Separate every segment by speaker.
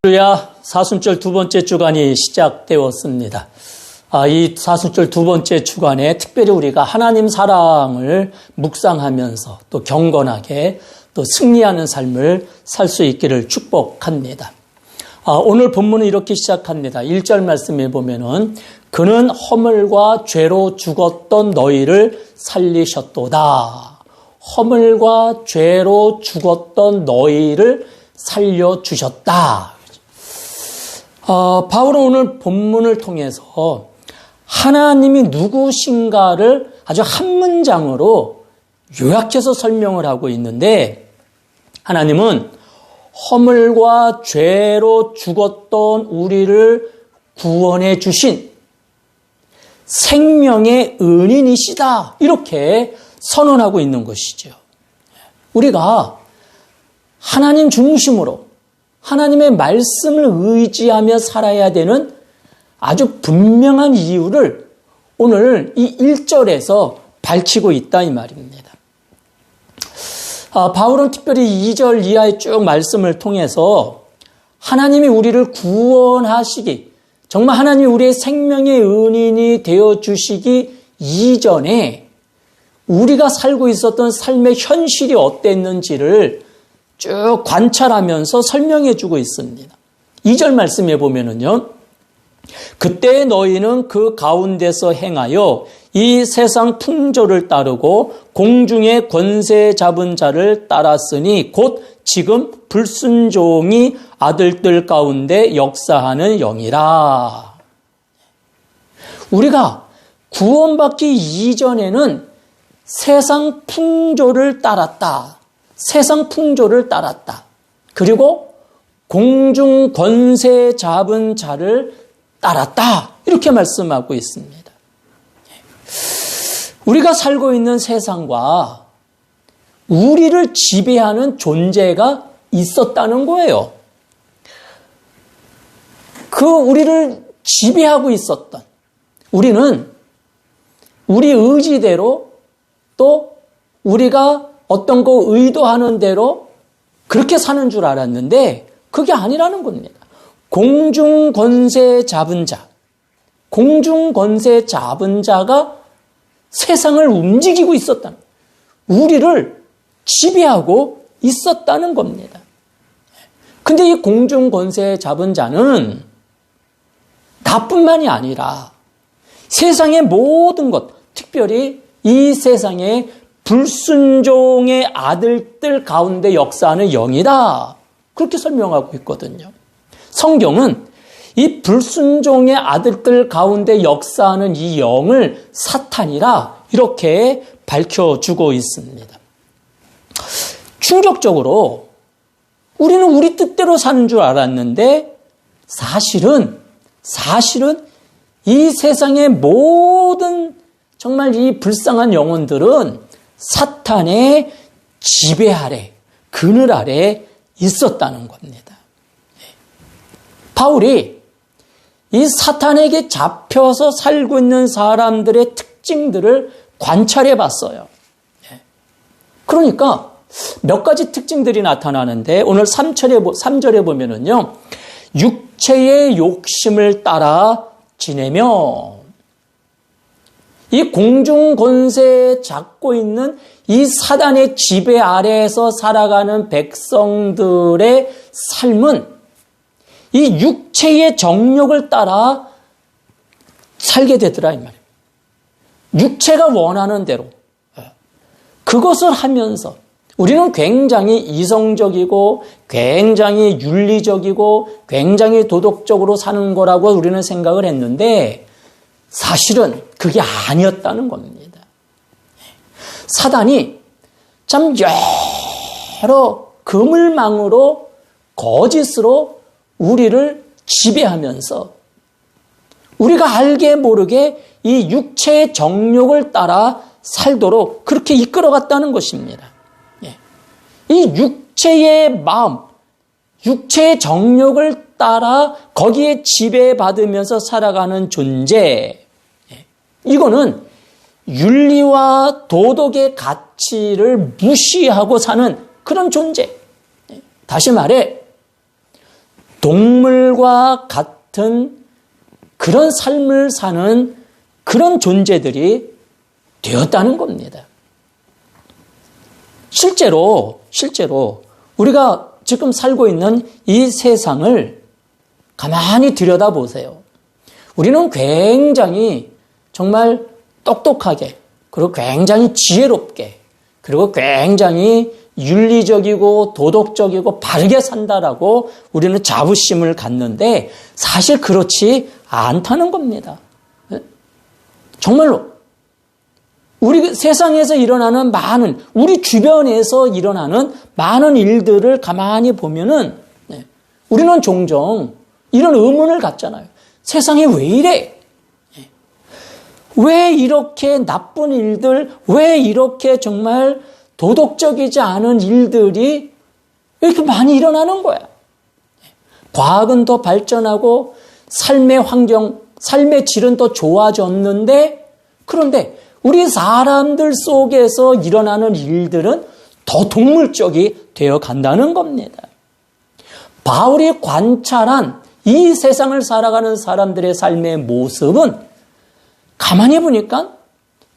Speaker 1: 할렐루야, 사순절 두 번째 주간이 시작되었습니다. 이 사순절 두 번째 주간에 특별히 우리가 하나님 사랑을 묵상하면서 또 경건하게 또 승리하는 삶을 살 수 있기를 축복합니다. 오늘 본문은 이렇게 시작합니다. 1절 말씀에 보면은 그는 허물과 죄로 죽었던 너희를 살리셨도다. 허물과 죄로 죽었던 너희를 살려주셨다. 바울은 오늘 본문을 통해서 하나님이 누구신가를 아주 한 문장으로 요약해서 설명을 하고 있는데, 하나님은 허물과 죄로 죽었던 우리를 구원해 주신 생명의 은인이시다, 이렇게 선언하고 있는 것이죠. 우리가 하나님 중심으로 하나님의 말씀을 의지하며 살아야 되는 아주 분명한 이유를 오늘 이 1절에서 밝히고 있다, 이 말입니다. 바울은 특별히 2절 이하의 쭉 말씀을 통해서 하나님이 우리를 구원하시기, 정말 하나님이 우리의 생명의 은인이 되어주시기 이전에 우리가 살고 있었던 삶의 현실이 어땠는지를 쭉 관찰하면서 설명해 주고 있습니다. 2절 말씀에 보면은요, 그때 너희는 그 가운데서 행하여 이 세상 풍조를 따르고 공중의 권세 잡은 자를 따랐으니 곧 지금 불순종이 아들들 가운데 역사하는 영이라. 우리가 구원받기 이전에는 세상 풍조를 따랐다. 세상 풍조를 따랐다. 그리고 공중 권세 잡은 자를 따랐다. 이렇게 말씀하고 있습니다. 우리가 살고 있는 세상과 우리를 지배하는 존재가 있었다는 거예요. 우리를 지배하고 있었던, 우리는 우리 의지대로 또 우리가 어떤 거 의도하는 대로 그렇게 사는 줄 알았는데 그게 아니라는 겁니다. 공중 권세 잡은 자, 공중 권세 잡은 자가 세상을 움직이고 있었다는, 우리를 지배하고 있었다는 겁니다. 근데 이 공중 권세 잡은 자는 나뿐만이 아니라 세상의 모든 것, 특별히 이 세상의 불순종의 아들들 가운데 역사하는 영이다, 그렇게 설명하고 있거든요. 성경은 이 불순종의 아들들 가운데 역사하는 이 영을 사탄이라 이렇게 밝혀주고 있습니다. 충격적으로 우리는 우리 뜻대로 사는 줄 알았는데 사실은 이 세상의 모든 정말 이 불쌍한 영혼들은 사탄의 지배 아래, 그늘 아래 있었다는 겁니다. 바울이 이 사탄에게 잡혀서 살고 있는 사람들의 특징들을 관찰해 봤어요. 그러니까 몇 가지 특징들이 나타나는데 오늘 3절에 보면은요, 육체의 욕심을 따라 지내며, 이 공중 권세에 잡고 있는 이 사단의 지배 아래에서 살아가는 백성들의 삶은 이 육체의 정욕을 따라 살게 되더라, 이 말이에요. 육체가 원하는 대로 그것을 하면서 우리는 굉장히 이성적이고 굉장히 윤리적이고 굉장히 도덕적으로 사는 거라고 우리는 생각을 했는데 사실은 그게 아니었다는 겁니다. 사단이 참 여러 그물망으로 거짓으로 우리를 지배하면서 우리가 알게 모르게 이 육체의 정욕을 따라 살도록 그렇게 이끌어갔다는 것입니다. 이 육체의 마음, 육체의 정욕을 따라 거기에 지배받으면서 살아가는 존재, 이거는 윤리와 도덕의 가치를 무시하고 사는 그런 존재. 다시 말해 동물과 같은 그런 삶을 사는 그런 존재들이 되었다는 겁니다. 실제로 우리가 지금 살고 있는 이 세상을 가만히 들여다보세요. 우리는 굉장히 정말 똑똑하게, 그리고 굉장히 지혜롭게, 그리고 굉장히 윤리적이고 도덕적이고 바르게 산다라고 우리는 자부심을 갖는데 사실 그렇지 않다는 겁니다. 정말로 우리 세상에서 일어나는 많은, 우리 주변에서 일어나는 많은 일들을 가만히 보면은 우리는 종종 이런 의문을 갖잖아요. 세상이 왜 이래? 왜 이렇게 나쁜 일들, 왜 이렇게 정말 도덕적이지 않은 일들이 이렇게 많이 일어나는 거야? 과학은 더 발전하고 삶의 환경, 삶의 질은 더 좋아졌는데, 그런데 우리 사람들 속에서 일어나는 일들은 더 동물적이 되어 간다는 겁니다. 바울이 관찰한 이 세상을 살아가는 사람들의 삶의 모습은 가만히 보니까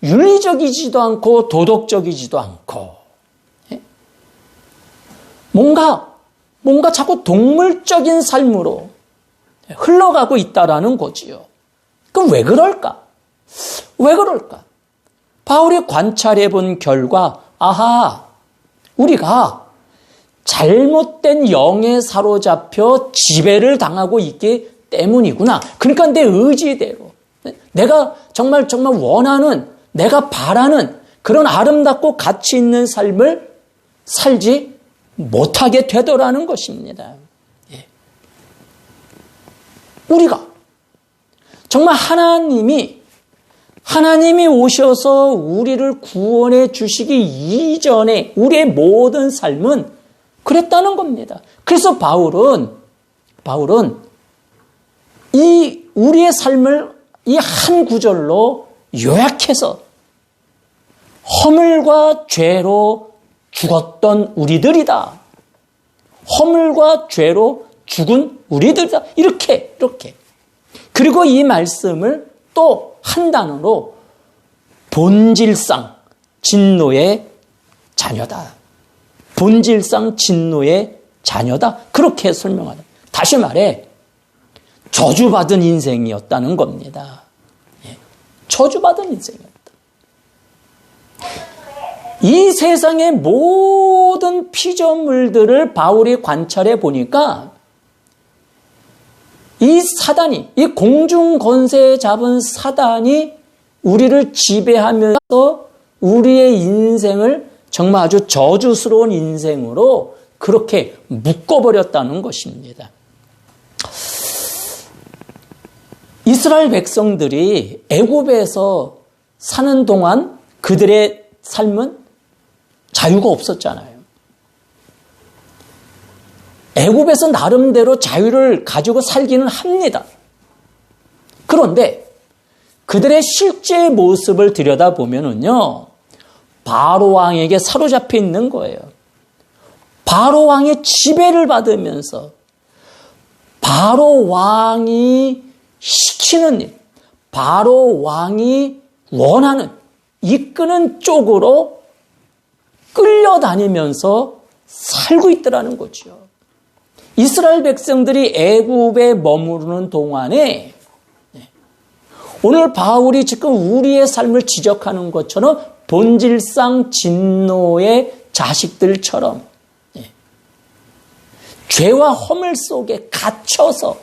Speaker 1: 윤리적이지도 않고 도덕적이지도 않고 뭔가 자꾸 동물적인 삶으로 흘러가고 있다라는 거지요. 그럼 왜 그럴까? 왜 그럴까? 바울이 관찰해 본 결과, 우리가 잘못된 영에 사로잡혀 지배를 당하고 있기 때문이구나. 그러니까 내 의지대로, 내가 정말 원하는, 내가 바라는 그런 아름답고 가치 있는 삶을 살지 못하게 되더라는 것입니다. 우리가 정말 하나님이 오셔서 우리를 구원해 주시기 이전에 우리의 모든 삶은 그랬다는 겁니다. 그래서 바울은 이 우리의 삶을 이 한 구절로 요약해서 허물과 죄로 죽었던 우리들이다. 허물과 죄로 죽은 우리들이다. 이렇게. 그리고 이 말씀을 또 한 단어로 본질상 진노의 자녀다. 본질상 진노의 자녀다. 그렇게 설명하는. 다시 말해 저주받은 인생이었다는 겁니다. 저주받은 인생이었다. 이 세상의 모든 피조물들을 바울이 관찰해 보니까 이 사단이, 이 공중 권세 잡은 사단이 우리를 지배하면서 우리의 인생을 정말 아주 저주스러운 인생으로 그렇게 묶어버렸다는 것입니다. 이스라엘 백성들이 애굽에서 사는 동안 그들의 삶은 자유가 없었잖아요. 애굽에서 나름대로 자유를 가지고 살기는 합니다. 그런데 그들의 실제 모습을 들여다보면요, 바로 왕에게 사로잡혀 있는 거예요. 바로 왕의 지배를 받으면서 바로 왕이 시키는 일, 바로 왕이 원하는, 이끄는 쪽으로 끌려다니면서 살고 있더라는 거죠. 이스라엘 백성들이 애굽에 머무르는 동안에 오늘 바울이 지금 우리의 삶을 지적하는 것처럼 본질상 진노의 자식들처럼 죄와 허물 속에 갇혀서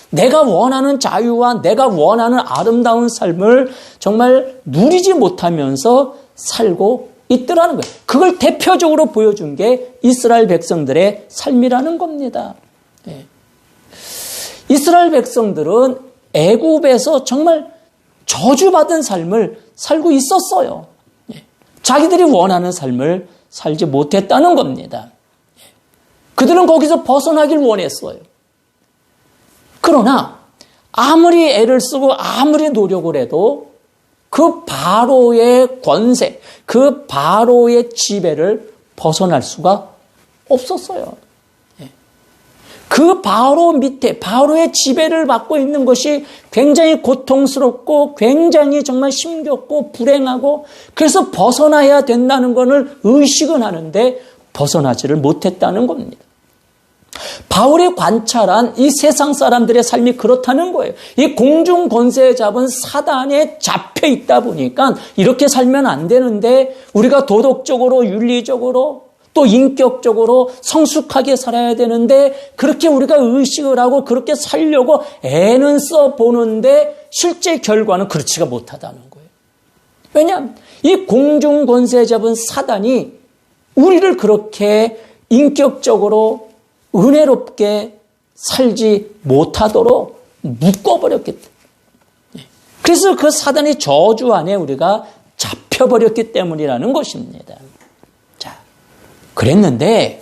Speaker 1: 내가 원하는 자유와 내가 원하는 아름다운 삶을 정말 누리지 못하면서 살고 있더라는 거예요. 그걸 대표적으로 보여준 게 이스라엘 백성들의 삶이라는 겁니다. 이스라엘 백성들은 애굽에서 정말 저주받은 삶을 살고 있었어요. 자기들이 원하는 삶을 살지 못했다는 겁니다. 그들은 거기서 벗어나길 원했어요. 그러나 아무리 애를 쓰고 아무리 노력을 해도 그 바로의 권세, 그 바로의 지배를 벗어날 수가 없었어요. 그 바로 밑에 바로의 지배를 받고 있는 것이 굉장히 고통스럽고 굉장히 정말 힘겹고 불행하고 그래서 벗어나야 된다는 것을 의식은 하는데 벗어나지를 못했다는 겁니다. 바울이 관찰한 이 세상 사람들의 삶이 그렇다는 거예요. 이 공중 권세에 잡은 사단에 잡혀 있다 보니까 이렇게 살면 안 되는데 우리가 도덕적으로 윤리적으로 또 인격적으로 성숙하게 살아야 되는데 그렇게 우리가 의식을 하고 그렇게 살려고 애는 써보는데 실제 결과는 그렇지가 못하다는 거예요. 왜냐하면 이 공중 권세에 잡은 사단이 우리를 그렇게 인격적으로 은혜롭게 살지 못하도록 묶어버렸기 때문에 그래서 그 사단의 저주 안에 우리가 잡혀버렸기 때문이라는 것입니다. 그랬는데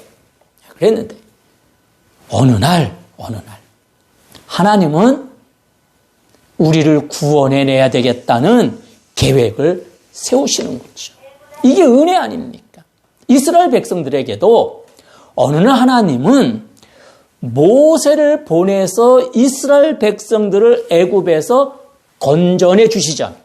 Speaker 1: 어느 날 하나님은 우리를 구원해내야 되겠다는 계획을 세우시는 거죠. 이게 은혜 아닙니까? 이스라엘 백성들에게도 어느 날 하나님은 모세를 보내서 이스라엘 백성들을 애굽에서 건져내 주시잖아요.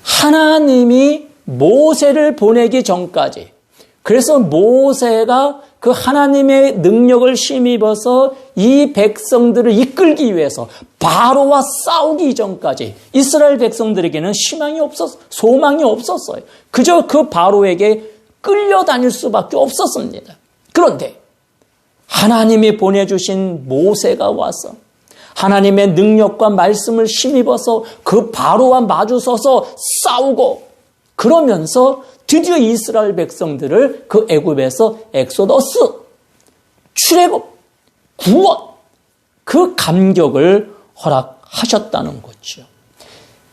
Speaker 1: 하나님이 모세를 보내기 전까지 그래서 모세가 그 하나님의 능력을 힘입어서 이 백성들을 이끌기 위해서 바로와 싸우기 전까지 이스라엘 백성들에게는 희망이 없었어요. 소망이 없었어요. 그저 그 바로에게 끌려다닐 수밖에 없었습니다. 그런데 하나님이 보내주신 모세가 와서 하나님의 능력과 말씀을 힘입어서 그 바로와 마주서서 싸우고 그러면서 드디어 이스라엘 백성들을 그 애굽에서 엑소더스, 출애굽, 구원, 그 감격을 허락하셨다는 거죠.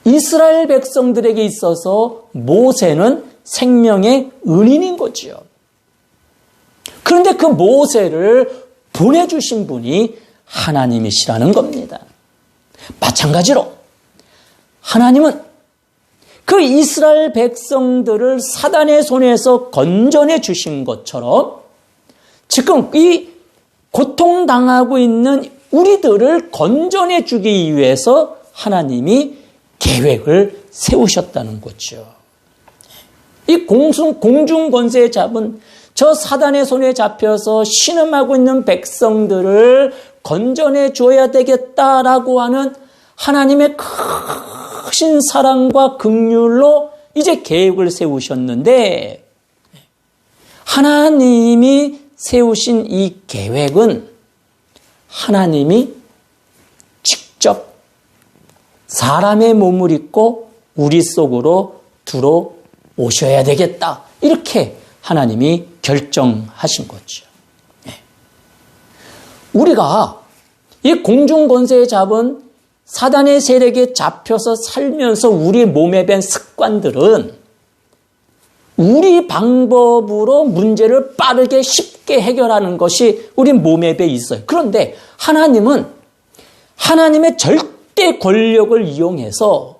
Speaker 1: 이스라엘 백성들에게 있어서 모세는 생명의 은인인 거죠. 그런데 그 모세를 보내주신 분이 하나님이시라는 겁니다. 마찬가지로 하나님은 그 이스라엘 백성들을 사단의 손에서 건져내 주신 것처럼 지금 이 고통당하고 있는 우리들을 건져내 주기 위해서 하나님이 계획을 세우셨다는 거죠. 이 공중 권세에 잡은 저 사단의 손에 잡혀서 신음하고 있는 백성들을 건져내 줘야 되겠다라고 하는 하나님의 크신 사랑과 긍휼로 이제 계획을 세우셨는데 하나님이 세우신 이 계획은 하나님이 직접 사람의 몸을 입고 우리 속으로 들어오셔야 되겠다. 이렇게 하나님이 결정하신 거죠. 우리가 이 공중 권세에 잡은 사단의 세력에 잡혀서 살면서 우리 몸에 밴 습관들은 우리 방법으로 문제를 빠르게 쉽게 해결하는 것이 우리 몸에 배 있어요. 그런데 하나님은 하나님의 절대 권력을 이용해서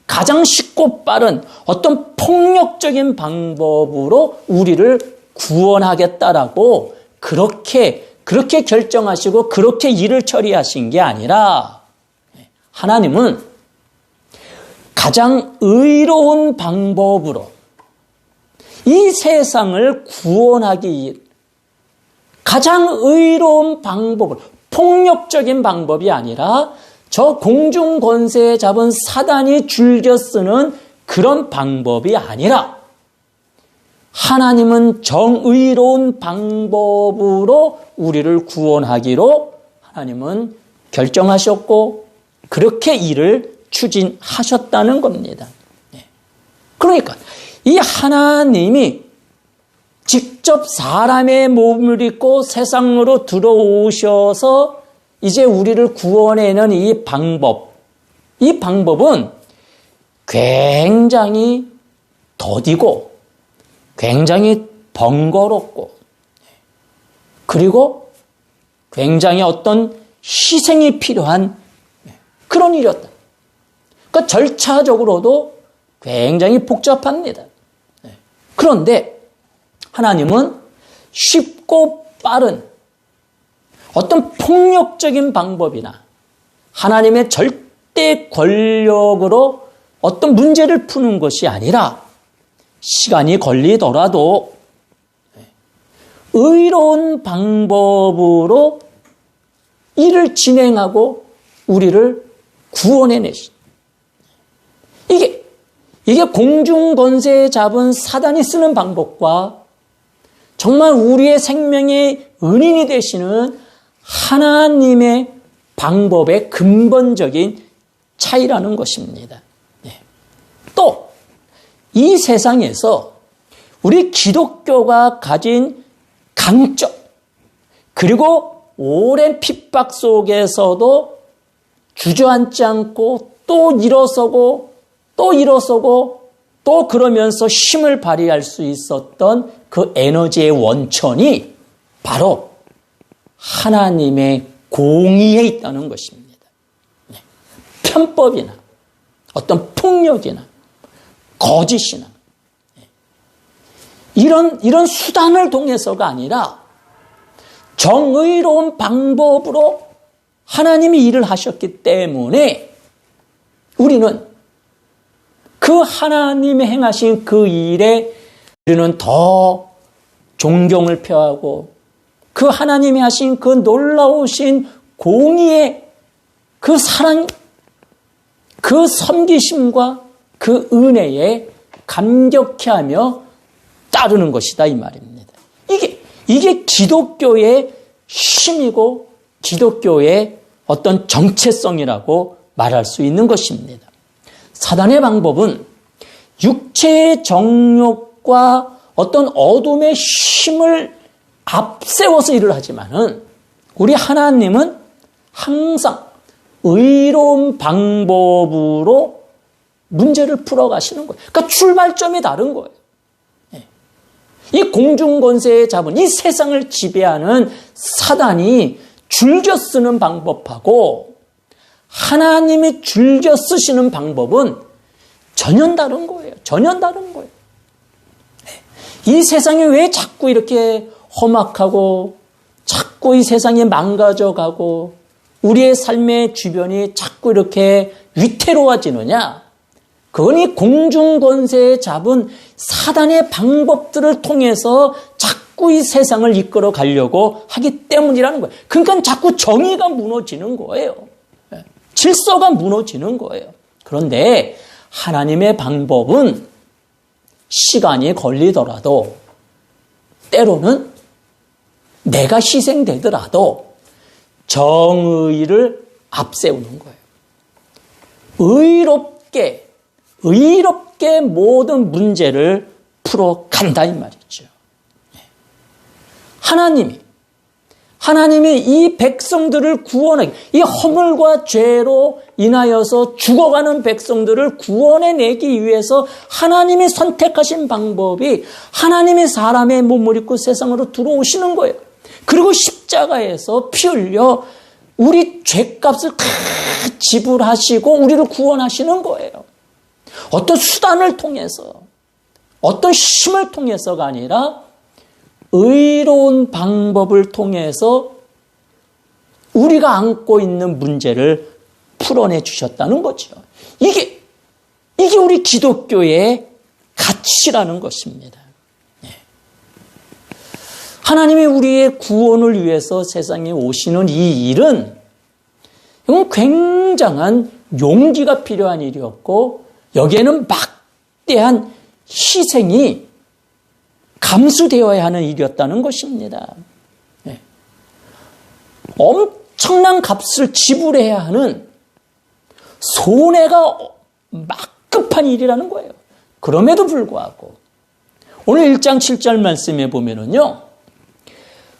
Speaker 1: 가장 쉽고 빠른 어떤 폭력적인 방법으로 우리를 구원하겠다라고 그렇게 결정하시고 그렇게 일을 처리하신 게 아니라 하나님은 가장 의로운 방법으로 이 세상을 구원하기 위해 가장 의로운 방법을 폭력적인 방법이 아니라 저 공중 권세에 잡은 사단이 즐겨 쓰는 그런 방법이 아니라 하나님은 정의로운 방법으로 우리를 구원하기로 하나님은 결정하셨고 그렇게 일을 추진하셨다는 겁니다. 그러니까 이 하나님이 직접 사람의 몸을 입고 세상으로 들어오셔서 이제 우리를 구원해내는 이 방법은 굉장히 더디고 굉장히 번거롭고 그리고 굉장히 어떤 희생이 필요한 그런 일이었다. 그러니까 절차적으로도 굉장히 복잡합니다. 그런데 하나님은 쉽고 빠른 어떤 폭력적인 방법이나 하나님의 절대 권력으로 어떤 문제를 푸는 것이 아니라 시간이 걸리더라도 의로운 방법으로 일을 진행하고 우리를 구원해내시. 이게 공중권세 잡은 사단이 쓰는 방법과 정말 우리의 생명의 은인이 되시는 하나님의 방법의 근본적인 차이라는 것입니다. 또 이 세상에서 우리 기독교가 가진 강점, 그리고 오랜 핍박 속에서도 주저앉지 않고 또 일어서고 또 그러면서 힘을 발휘할 수 있었던 그 에너지의 원천이 바로 하나님의 공의에 있다는 것입니다. 편법이나 어떤 폭력이나 거짓이나 이런 수단을 통해서가 아니라 정의로운 방법으로 하나님이 일을 하셨기 때문에 우리는 그 하나님이 행하신 그 일에 우리는 더 존경을 표하고 그 하나님이 하신 그 놀라우신 공의의 그 사랑, 그 섬기심과 그 은혜에 감격해하며 따르는 것이다 이 말입니다. 이게 기독교의 힘이고 기독교의 어떤 정체성이라고 말할 수 있는 것입니다. 사단의 방법은 육체의 정욕과 어떤 어둠의 힘을 앞세워서 일을 하지만은 우리 하나님은 항상 의로운 방법으로 문제를 풀어가시는 거예요. 그러니까 출발점이 다른 거예요. 이 공중권세에 잡은 이 세상을 지배하는 사단이 줄겨 쓰는 방법하고 하나님이 줄겨 쓰시는 방법은 전혀 다른 거예요. 전혀 다른 거예요. 이 세상이 왜 자꾸 이렇게 험악하고 자꾸 이 세상이 망가져가고 우리의 삶의 주변이 자꾸 이렇게 위태로워지느냐? 그건 이 공중권세에 잡은 사단의 방법들을 통해서 자꾸 이 세상을 이끌어 가려고 하기 때문이라는 거예요. 그러니까 자꾸 정의가 무너지는 거예요. 질서가 무너지는 거예요. 그런데 하나님의 방법은 시간이 걸리더라도 때로는 내가 희생되더라도 정의를 앞세우는 거예요. 의롭게 모든 문제를 풀어간다 이 말이죠. 하나님이 이 백성들을 구원하기, 이 허물과 죄로 인하여서 죽어가는 백성들을 구원해내기 위해서 하나님이 선택하신 방법이 하나님이 사람의 몸을 입고 세상으로 들어오시는 거예요. 그리고 십자가에서 피 흘려 우리 죄값을 다 지불하시고 우리를 구원하시는 거예요. 어떤 수단을 통해서, 어떤 힘을 통해서가 아니라 의로운 방법을 통해서 우리가 안고 있는 문제를 풀어내 주셨다는 거죠. 이게 우리 기독교의 가치라는 것입니다. 하나님이 우리의 구원을 위해서 세상에 오시는 이 일은 이건 굉장한 용기가 필요한 일이었고 여기에는 막대한 희생이 감수되어야 하는 일이었다는 것입니다. 엄청난 값을 지불해야 하는 손해가 막급한 일이라는 거예요. 그럼에도 불구하고 오늘 1장 7절 말씀에 보면은요,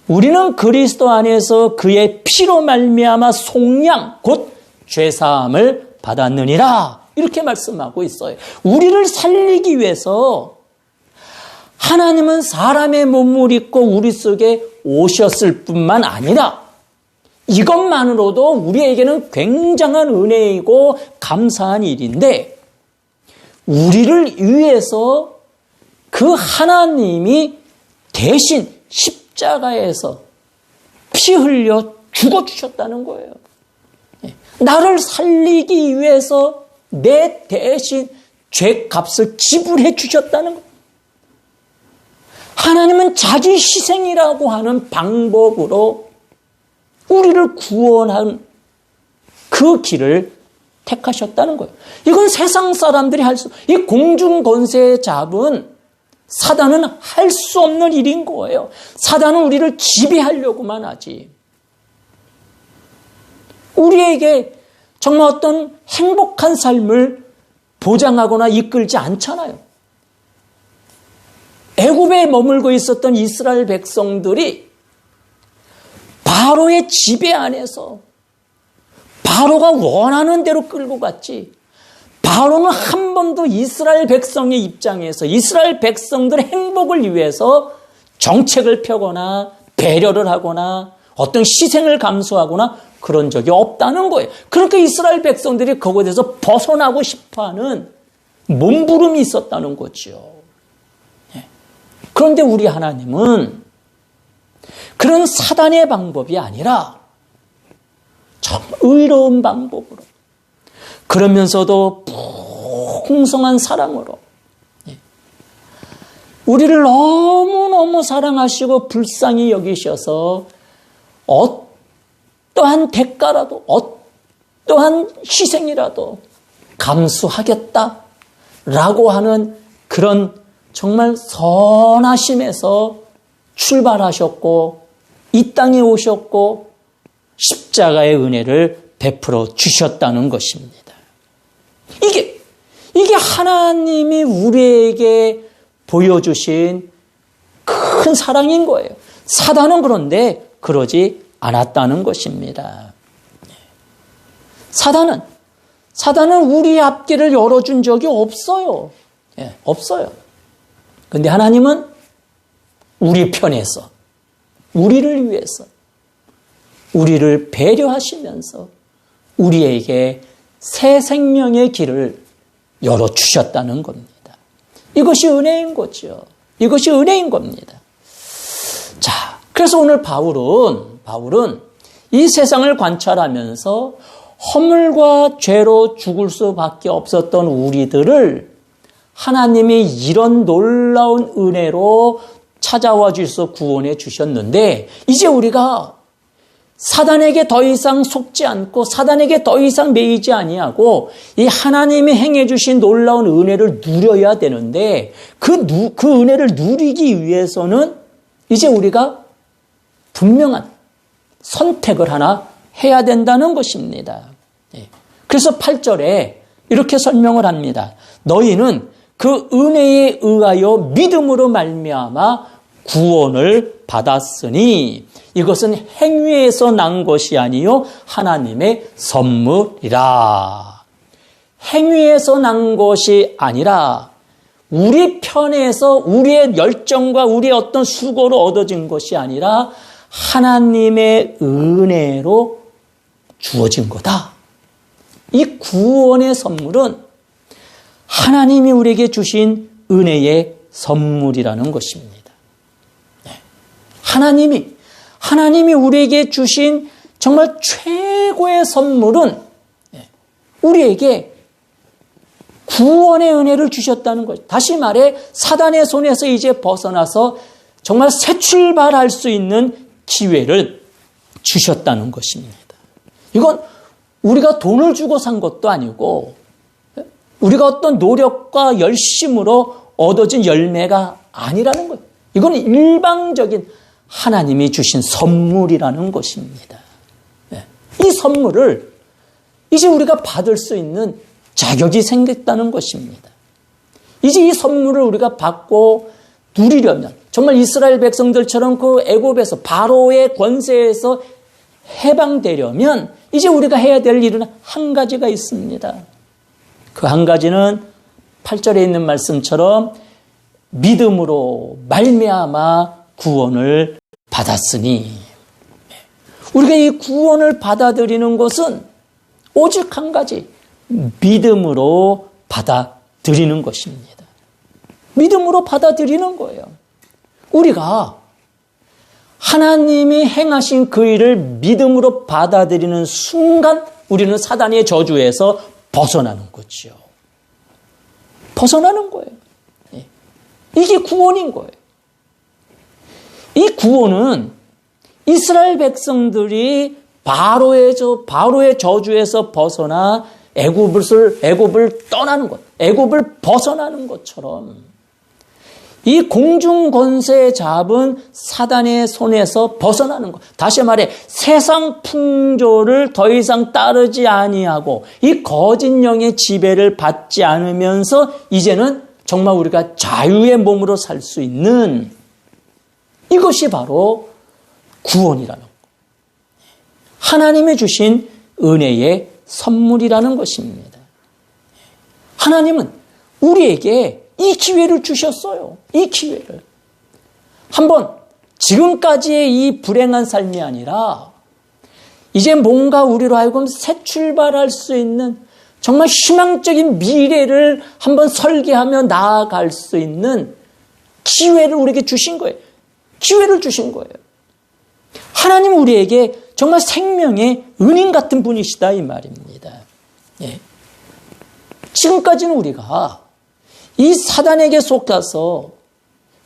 Speaker 1: 우리는 그리스도 안에서 그의 피로 말미암아 속량 곧 죄사함을 받았느니라 이렇게 말씀하고 있어요. 우리를 살리기 위해서 하나님은 사람의 몸을 입고 우리 속에 오셨을 뿐만 아니라 이것만으로도 우리에게는 굉장한 은혜이고 감사한 일인데, 우리를 위해서 그 하나님이 대신 십자가에서 피 흘려 죽어주셨다는 거예요. 나를 살리기 위해서 내 대신 죄값을 지불해 주셨다는 거예요. 하나님은 자기 희생이라고 하는 방법으로 우리를 구원한 그 길을 택하셨다는 거예요. 이건 세상 사람들이 이 공중 권세에 잡은 사단은 할 수 없는 일인 거예요. 사단은 우리를 지배하려고만 하지. 우리에게 정말 어떤 행복한 삶을 보장하거나 이끌지 않잖아요. 애굽에 머물고 있었던 이스라엘 백성들이 바로의 지배 안에서 바로가 원하는 대로 끌고 갔지. 바로는 한 번도 이스라엘 백성의 입장에서 이스라엘 백성들의 행복을 위해서 정책을 펴거나 배려를 하거나 어떤 희생을 감수하거나 그런 적이 없다는 거예요. 그러니까 이스라엘 백성들이 그곳에서 벗어나고 싶어하는 몸부림이 있었다는 거죠. 그런데 우리 하나님은 그런 사단의 방법이 아니라 참 의로운 방법으로, 그러면서도 풍성한 사랑으로 우리를 너무너무 사랑하시고 불쌍히 여기셔서 어떠한 대가라도 어떠한 희생이라도 감수하겠다라고 하는 그런 정말 선하심에서 출발하셨고 이 땅에 오셨고 십자가의 은혜를 베풀어 주셨다는 것입니다. 이게 하나님이 우리에게 보여주신 큰 사랑인 거예요. 사단은 그러지 않았다는 것입니다. 사단은 우리 앞길을 열어준 적이 없어요. 없어요. 그런데 하나님은 우리 편에서, 우리를 위해서, 우리를 배려하시면서 우리에게 새 생명의 길을 열어주셨다는 겁니다. 이것이 은혜인 거죠. 이것이 은혜인 겁니다. 자, 그래서 오늘 바울은 이 세상을 관찰하면서 허물과 죄로 죽을 수밖에 없었던 우리들을 하나님이 이런 놀라운 은혜로 찾아와 주셔서 구원해 주셨는데, 이제 우리가 사단에게 더 이상 속지 않고 사단에게 더 이상 매이지 아니하고 이 하나님이 행해 주신 놀라운 은혜를 누려야 되는데, 그 은혜를 누리기 위해서는 이제 우리가 분명한 선택을 하나 해야 된다는 것입니다. 그래서 8절에 이렇게 설명을 합니다. 너희는 그 은혜에 의하여 믿음으로 말미암아 구원을 받았으니 이것은 행위에서 난 것이 아니요 하나님의 선물이라. 행위에서 난 것이 아니라 우리 편에서 우리의 열정과 우리의 어떤 수고로 얻어진 것이 아니라 하나님의 은혜로 주어진 거다. 이 구원의 선물은 하나님이 우리에게 주신 은혜의 선물이라는 것입니다. 하나님이 우리에게 주신 정말 최고의 선물은 우리에게 구원의 은혜를 주셨다는 거죠. 다시 말해 사단의 손에서 이제 벗어나서 정말 새 출발할 수 있는 기회를 주셨다는 것입니다. 이건 우리가 돈을 주고 산 것도 아니고 우리가 어떤 노력과 열심으로 얻어진 열매가 아니라는 거예요. 이건 일방적인 하나님이 주신 선물이라는 것입니다. 이 선물을 이제 우리가 받을 수 있는 자격이 생겼다는 것입니다. 이제 이 선물을 우리가 받고 누리려면 정말 이스라엘 백성들처럼 그 애굽에서 바로의 권세에서 해방되려면 이제 우리가 해야 될 일은 한 가지가 있습니다. 그 한 가지는 8절에 있는 말씀처럼 믿음으로 말미암아 구원을 받았으니, 우리가 이 구원을 받아들이는 것은 오직 한 가지, 믿음으로 받아들이는 것입니다. 믿음으로 받아들이는 거예요. 우리가 하나님이 행하신 그 일을 믿음으로 받아들이는 순간 우리는 사단의 저주에서 벗어나는 거죠. 벗어나는 거예요. 이게 구원인 거예요. 이 구원은 이스라엘 백성들이 바로의 저주에서 벗어나 애굽을 떠나는 것, 애굽을 벗어나는 것처럼 이 공중 권세 잡은 사단의 손에서 벗어나는 것. 다시 말해 세상 풍조를 더 이상 따르지 아니하고 이 거짓 영의 지배를 받지 않으면서 이제는 정말 우리가 자유의 몸으로 살 수 있는 이것이 바로 구원이라는 것. 하나님이 주신 은혜의 선물이라는 것입니다. 하나님은 우리에게 이 기회를 주셨어요. 이 기회를. 한번 지금까지의 이 불행한 삶이 아니라 이제 뭔가 우리로 하여금 새 출발할 수 있는 정말 희망적인 미래를 한번 설계하며 나아갈 수 있는 기회를 우리에게 주신 거예요. 기회를 주신 거예요. 하나님은 우리에게 정말 생명의 은인 같은 분이시다 이 말입니다. 예. 지금까지는 우리가 이 사단에게 속아서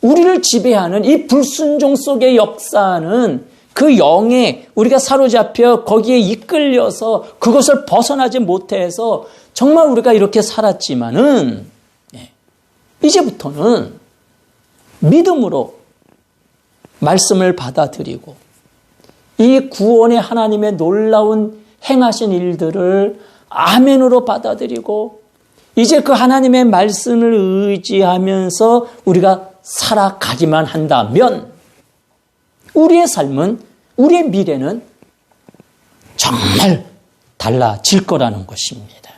Speaker 1: 우리를 지배하는 이 불순종 속에 역사하는 그 영에 우리가 사로잡혀 거기에 이끌려서 그것을 벗어나지 못해서 정말 우리가 이렇게 살았지만은 이제부터는 믿음으로 말씀을 받아들이고 이 구원의 하나님의 놀라운 행하신 일들을 아멘으로 받아들이고 이제 그 하나님의 말씀을 의지하면서 우리가 살아가기만 한다면 우리의 삶은, 우리의 미래는 정말 달라질 거라는 것입니다.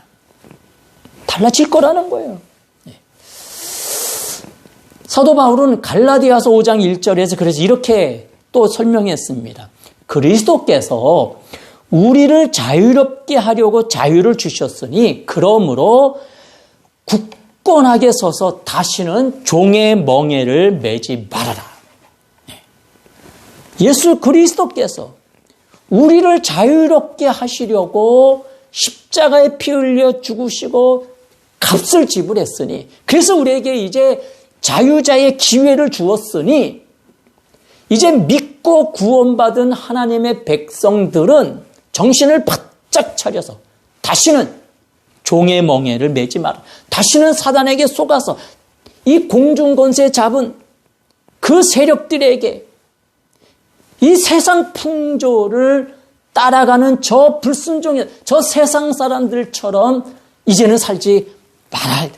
Speaker 1: 달라질 거라는 거예요. 사도 바울은 갈라디아서 5장 1절에서 그래서 이렇게 또 설명했습니다. 그리스도께서 우리를 자유롭게 하려고 자유를 주셨으니 그러므로 굳건하게 서서 다시는 종의 멍에를 매지 말아라. 예수 그리스도께서 우리를 자유롭게 하시려고 십자가에 피 흘려 죽으시고 값을 지불했으니 그래서 우리에게 이제 자유자의 기회를 주었으니 이제 믿고 구원받은 하나님의 백성들은 정신을 바짝 차려서 다시는 종의 멍에를 매지 마라. 다시는 사단에게 속아서 이 공중권세 잡은 그 세력들에게 이 세상 풍조를 따라가는 저 불순종의 저 세상 사람들처럼 이제는 살지 말아야 돼.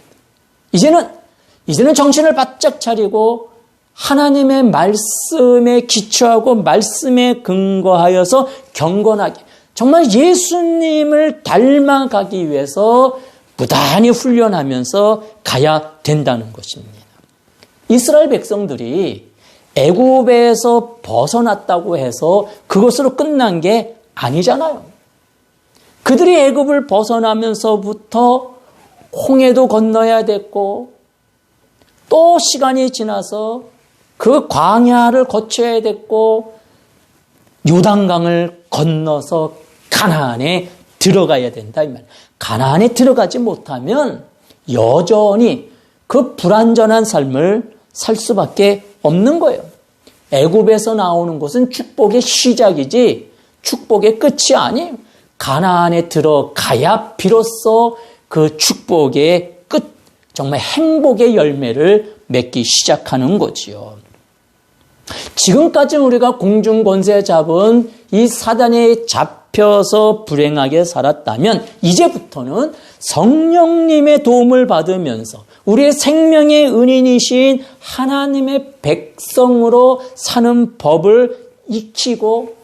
Speaker 1: 이제는 정신을 바짝 차리고 하나님의 말씀에 기초하고 말씀에 근거하여서 경건하게 정말 예수님을 닮아가기 위해서 부단히 훈련하면서 가야 된다는 것입니다. 이스라엘 백성들이 애굽에서 벗어났다고 해서 그것으로 끝난 게 아니잖아요. 그들이 애굽을 벗어나면서부터 홍해도 건너야 됐고 또 시간이 지나서 그 광야를 거쳐야 됐고 요단강을 건너서 가나안에 들어가야 된다 이 말. 가나안에 들어가지 못하면 여전히 그 불완전한 삶을 살 수밖에 없는 거예요. 애굽에서 나오는 것은 축복의 시작이지 축복의 끝이 아니에요. 가나안에 들어가야 비로소 그 축복의 끝, 정말 행복의 열매를 맺기 시작하는 거지요. 지금까지 우리가 공중권세 잡은 이 사단에 잡혀서 불행하게 살았다면 이제부터는 성령님의 도움을 받으면서 우리의 생명의 은인이신 하나님의 백성으로 사는 법을 익히고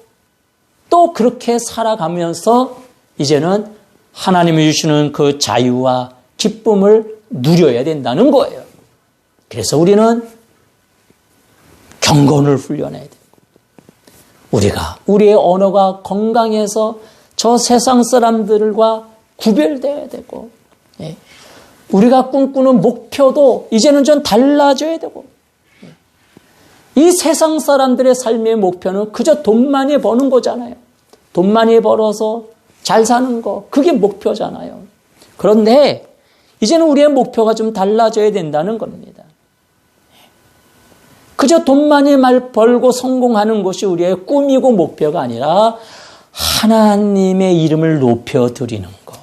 Speaker 1: 또 그렇게 살아가면서 이제는 하나님이 주시는 그 자유와 기쁨을 누려야 된다는 거예요. 그래서 우리는 경건을 훈련해야 되고 우리가 우리의 언어가 건강해서 저 세상 사람들과 구별되어야 되고, 우리가 꿈꾸는 목표도 이제는 좀 달라져야 되고, 이 세상 사람들의 삶의 목표는 그저 돈 많이 버는 거잖아요. 돈 많이 벌어서 잘 사는 거, 그게 목표잖아요. 그런데 이제는 우리의 목표가 좀 달라져야 된다는 겁니다. 그저 돈 많이 벌고 성공하는 것이 우리의 꿈이고 목표가 아니라 하나님의 이름을 높여드리는 것.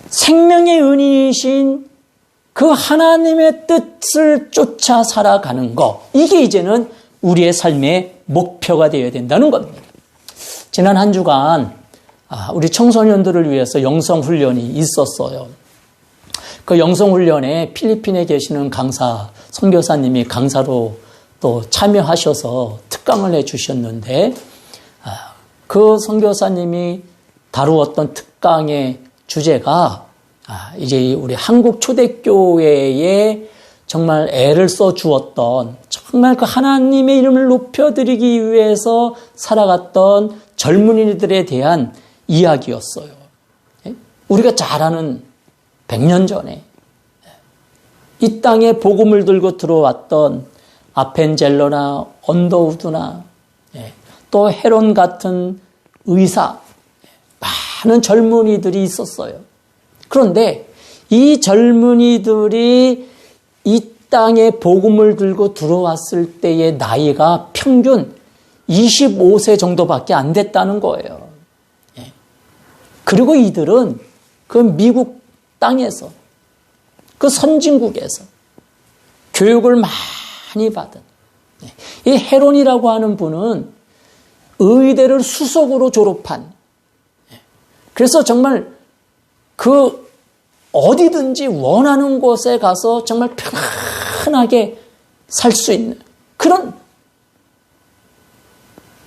Speaker 1: 생명의 은인이신 그 하나님의 뜻을 쫓아 살아가는 것. 이게 이제는 우리의 삶의 목표가 되어야 된다는 겁니다. 지난 한 주간 우리 청소년들을 위해서 영성훈련이 있었어요. 그 영성훈련에 필리핀에 계시는 강사, 선교사님이 강사로 또 참여하셔서 특강을 해주셨는데, 그 선교사님이 다루었던 특강의 주제가 이제 우리 한국 초대교회에 정말 애를 써 주었던, 정말 그 하나님의 이름을 높여드리기 위해서 살아갔던 젊은이들에 대한 이야기였어요. 우리가 잘 아는 100년 전에 이 땅에 복음을 들고 들어왔던 아펜젤러나 언더우드나 또 헤론 같은 의사, 많은 젊은이들이 있었어요. 그런데 이 젊은이들이 이 땅에 복음을 들고 들어왔을 때의 나이가 평균 25세 정도밖에 안 됐다는 거예요. 그리고 이들은 그 미국 땅에서, 그 선진국에서 교육을 많이 받은, 이 헤론이라고 하는 분은 의대를 수석으로 졸업한, 그래서 정말 그 어디든지 원하는 곳에 가서 정말 편안하게 살 수 있는 그런,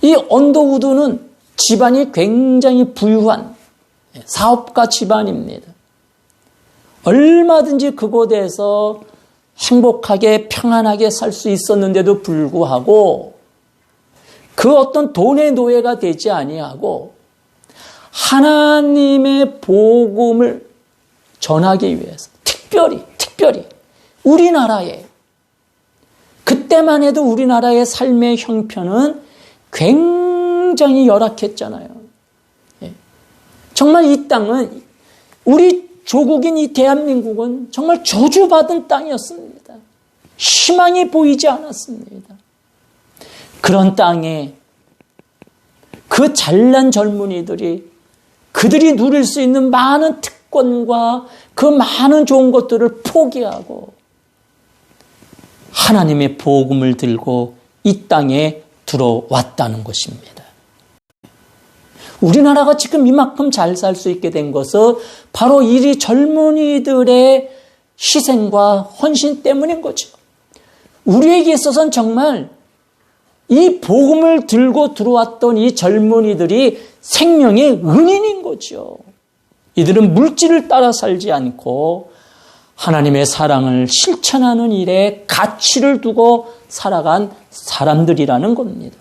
Speaker 1: 이 언더우드는 집안이 굉장히 부유한 사업가 집안입니다. 얼마든지 그곳에서 행복하게 평안하게 살 수 있었는데도 불구하고 그 어떤 돈의 노예가 되지 아니하고 하나님의 복음을 전하기 위해서 특별히 우리나라에, 그때만 해도 우리나라의 삶의 형편은 굉장히 열악했잖아요. 정말 이 땅은, 우리 조국인 이 대한민국은 정말 저주받은 땅이었습니다. 희망이 보이지 않았습니다. 그런 땅에 그 잘난 젊은이들이, 그들이 누릴 수 있는 많은 특권과 그 많은 좋은 것들을 포기하고 하나님의 복음을 들고 이 땅에 들어왔다는 것입니다. 우리나라가 지금 이만큼 잘 살 수 있게 된 것은 바로 이 젊은이들의 희생과 헌신 때문인 거죠. 우리에게 있어서는 정말 이 복음을 들고 들어왔던 이 젊은이들이 생명의 은인인 거죠. 이들은 물질을 따라 살지 않고 하나님의 사랑을 실천하는 일에 가치를 두고 살아간 사람들이라는 겁니다.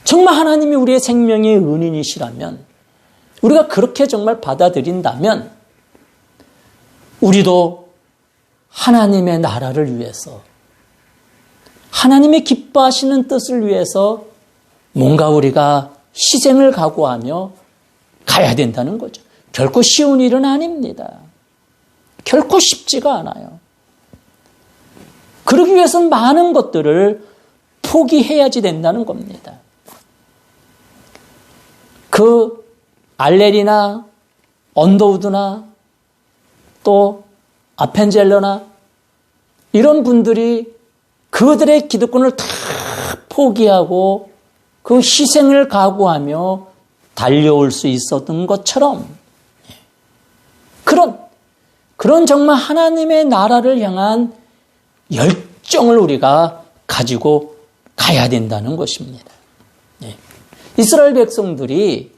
Speaker 1: 정말 하나님이 우리의 생명의 은인이시라면, 우리가 그렇게 정말 받아들인다면 우리도 하나님의 나라를 위해서, 하나님의 기뻐하시는 뜻을 위해서 뭔가 우리가 희생을 각오하며 가야 된다는 거죠. 결코 쉬운 일은 아닙니다. 결코 쉽지가 않아요. 그러기 위해서는 많은 것들을 포기해야지 된다는 겁니다. 그 알렐이나 언더우드나 또 아펜젤러나 이런 분들이 그들의 기득권을 다 포기하고 그 희생을 각오하며 달려올 수 있었던 것처럼 그런 정말 하나님의 나라를 향한 열정을 우리가 가지고 가야 된다는 것입니다. 이스라엘 백성들이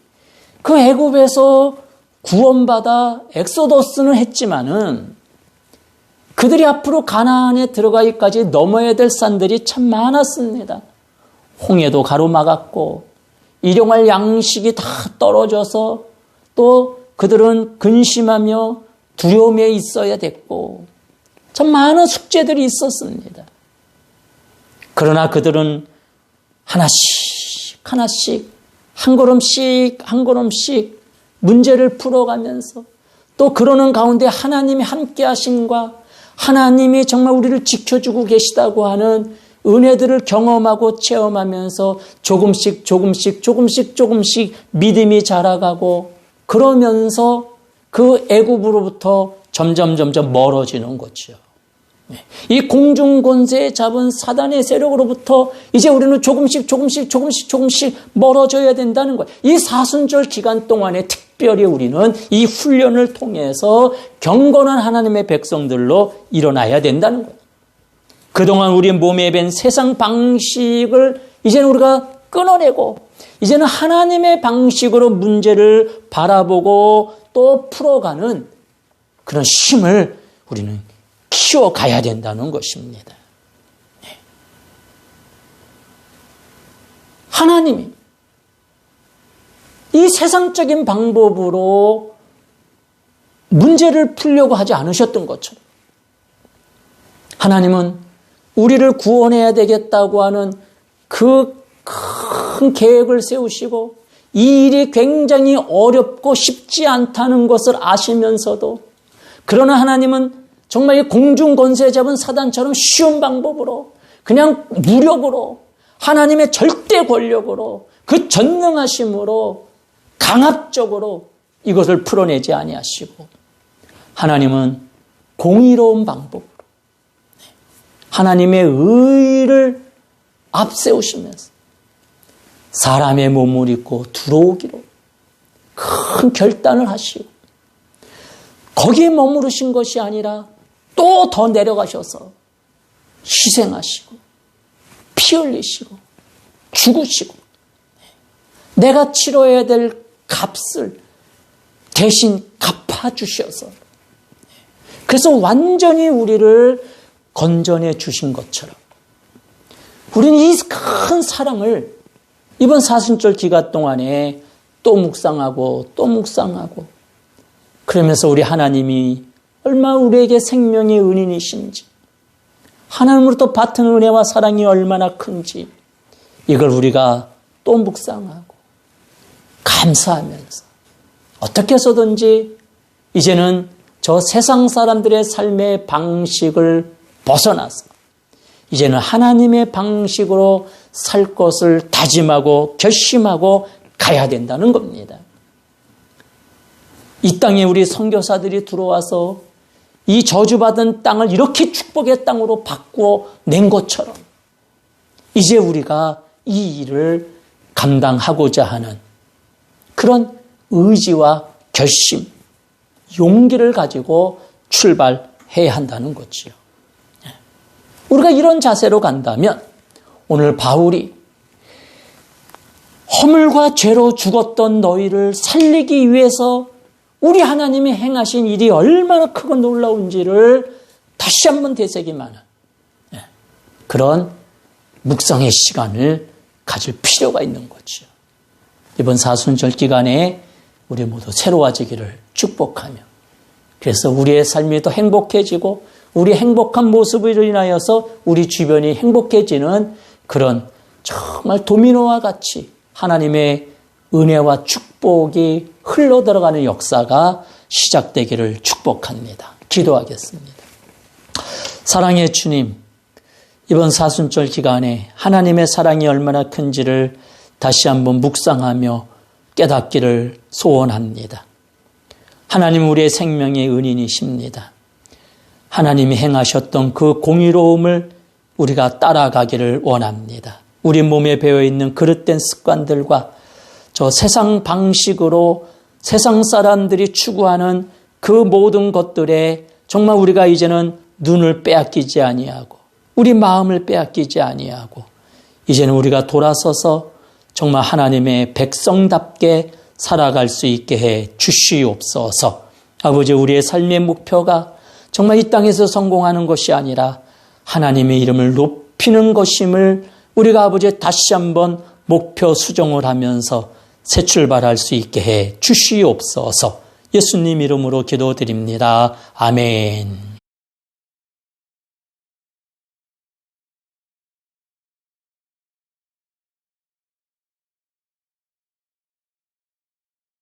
Speaker 1: 그 애굽에서 구원받아 엑소더스는 했지만은 그들이 앞으로 가나안에 들어가기까지 넘어야 될 산들이 참 많았습니다. 홍해도 가로막았고 일용할 양식이 다 떨어져서 또 그들은 근심하며 두려움에 있어야 됐고 참 많은 숙제들이 있었습니다. 그러나 그들은 하나씩 한 걸음씩 문제를 풀어가면서 또 그러는 가운데 하나님이 함께 하심과 하나님이 정말 우리를 지켜주고 계시다고 하는 은혜들을 경험하고 체험하면서 조금씩 믿음이 자라가고 그러면서 그 애굽으로부터 점점 멀어지는 거죠. 이 공중권세에 잡은 사단의 세력으로부터 이제 우리는 조금씩 멀어져야 된다는 거예요. 이 사순절 기간 동안에 특별히 우리는 이 훈련을 통해서 경건한 하나님의 백성들로 일어나야 된다는 거예요. 그동안 우리 몸에 밴 세상 방식을 이제는 우리가 끊어내고 이제는 하나님의 방식으로 문제를 바라보고 또 풀어가는 그런 힘을 우리는 키워가야 된다는 것입니다. 하나님이 이 세상적인 방법으로 문제를 풀려고 하지 않으셨던 것처럼 하나님은 우리를 구원해야 되겠다고 하는 그 큰 계획을 세우시고 이 일이 굉장히 어렵고 쉽지 않다는 것을 아시면서도 그러나 하나님은 정말 이 공중 권세 잡은 사단처럼 쉬운 방법으로 그냥 무력으로 하나님의 절대 권력으로 그 전능하심으로 강압적으로 이것을 풀어내지 아니하시고 하나님은 공의로운 방법으로 하나님의 의를 앞세우시면서 사람의 몸을 입고 들어오기로 큰 결단을 하시고 거기에 머무르신 것이 아니라 또 더 내려가셔서 희생하시고 피 흘리시고 죽으시고 내가 치러야 될 값을 대신 갚아주셔서 그래서 완전히 우리를 건져내 주신 것처럼 우리는 이 큰 사랑을 이번 사순절 기간 동안에 또 묵상하고 그러면서 우리 하나님이 얼마나 우리에게 생명의 은인이신지 하나님으로부터 받은 은혜와 사랑이 얼마나 큰지 이걸 우리가 또 묵상하고 감사하면서 어떻게 해서든지 이제는 저 세상 사람들의 삶의 방식을 벗어나서 이제는 하나님의 방식으로 살 것을 다짐하고 결심하고 가야 된다는 겁니다. 이 땅에 우리 선교사들이 들어와서 이 저주받은 땅을 이렇게 축복의 땅으로 바꾸어 낸 것처럼 이제 우리가 이 일을 감당하고자 하는 그런 의지와 결심, 용기를 가지고 출발해야 한다는 거지요. 우리가 이런 자세로 간다면 오늘 바울이 허물과 죄로 죽었던 너희를 살리기 위해서 우리 하나님이 행하신 일이 얼마나 크고 놀라운지를 다시 한번 되새김하는 그런 묵상의 시간을 가질 필요가 있는 거죠. 이번 사순절 기간에 우리 모두 새로워지기를 축복하며 그래서 우리의 삶이 더 행복해지고 우리 행복한 모습으로 인하여서 우리 주변이 행복해지는 그런 정말 도미노와 같이 하나님의 은혜와 축복이 흘러들어가는 역사가 시작되기를 축복합니다. 기도하겠습니다. 사랑의 주님, 이번 사순절 기간에 하나님의 사랑이 얼마나 큰지를 다시 한번 묵상하며 깨닫기를 소원합니다. 하나님 우리의 생명의 은인이십니다. 하나님이 행하셨던 그 공의로움을 우리가 따라가기를 원합니다. 우리 몸에 배어있는 그릇된 습관들과 저 세상 방식으로 세상 사람들이 추구하는 그 모든 것들에 정말 우리가 이제는 눈을 빼앗기지 아니하고 우리 마음을 빼앗기지 아니하고 이제는 우리가 돌아서서 정말 하나님의 백성답게 살아갈 수 있게 해 주시옵소서. 아버지 우리의 삶의 목표가 정말 이 땅에서 성공하는 것이 아니라 하나님의 이름을 높이는 것임을 우리가 아버지 다시 한번 목표 수정을 하면서 새 출발할 수 있게 해 주시옵소서. 예수님 이름으로 기도드립니다. 아멘.